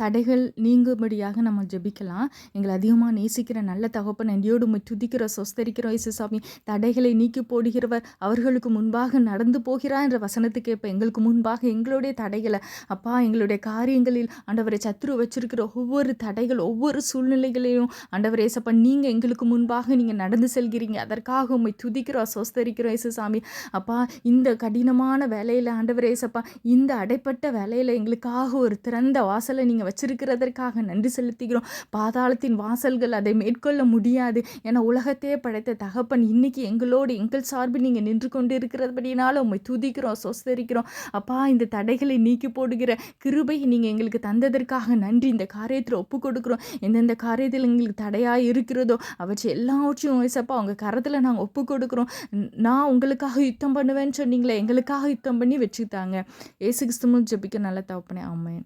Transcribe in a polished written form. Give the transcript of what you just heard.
தடைகள் நீங்கும்படியாக நம்ம ஜெபிக்கலாம். எங்கள அதிகமா நேசிக்கிற நல்ல தகப்பன் நன்றியோடு உம்மை துதிக்கிறோம், ஸ்தோத்தரிக்கிறோம் இயேசுசாமி. தடைகளை நீக்கி போடுகிறவர் அவர்களுக்கு முன்பாக நடந்து போகிறார் என்ற வசனத்துக்கு ஏற்ப எங்களுக்கு முன்பாக எங்களுடைய தடைகள அப்பா எங்களுடைய காரியங்களில் ஆண்டவரே சத்துரு வச்சிருக்கிற ஒவ்வொரு தடைகள், ஒவ்வொரு சூழ்நிலைகளையும் ஆண்டவரே ஏசப்பா நீங்க எங்களுக்கு முன்பாக நீங்க நடந்து செல்கிறீங்க. அதற்காக உம்மை துதிக்கிறோம், ஸ்தோத்தரிக்கிறோம் இயேசுசாமி. அப்பா இந்த கடினமான வேலையில ஆண்டவரே ஏசப்பா இந்த அடைப்பட்ட வேலையில எங்களுக்காக ஒரு திறந்த வாசலை நீங்க வச்சிருக்கிறதற்காக நன்றி செலுத்துகிறோம். பாதாளத்தின் வாசல்கள் அதை மேற்கொள்ள முடியாது. ஏன்னா உலகத்தையே படைத்த தகப்பன் இன்னைக்கு எங்களோடு எங்கள் சார்பில் நீங்க நின்று கொண்டு இருக்கிறபடினால உம்மை துதிக்கிறோம், ஸ்தோத்தரிக்கிறோம். அப்பா இந்த தடைகளை நீக்கி போடுகிற கிருபை நீங்க எங்களுக்கு தந்ததற்காக நன்றி. இந்த காரியத்தில் ஒப்பு கொடுக்கிறோம். எந்தெந்த காரியத்தில் எங்களுக்கு தடையாக இருக்கிறதோ அவற்றை எல்லாவற்றையும் ஏசப்பா உங்க கரத்தில் நாங்கள் ஒப்பு கொடுக்குறோம். நான் உங்களுக்காக யுத்தம் பண்ணுவேன்னு சொன்னீங்களே, எங்களுக்காக யுத்தம் பண்ணி வச்சுட்டாங்க. இயேசு கிறிஸ்துவும் ஜெபிக்க நல்ல தகப்பனே, ஆமென்.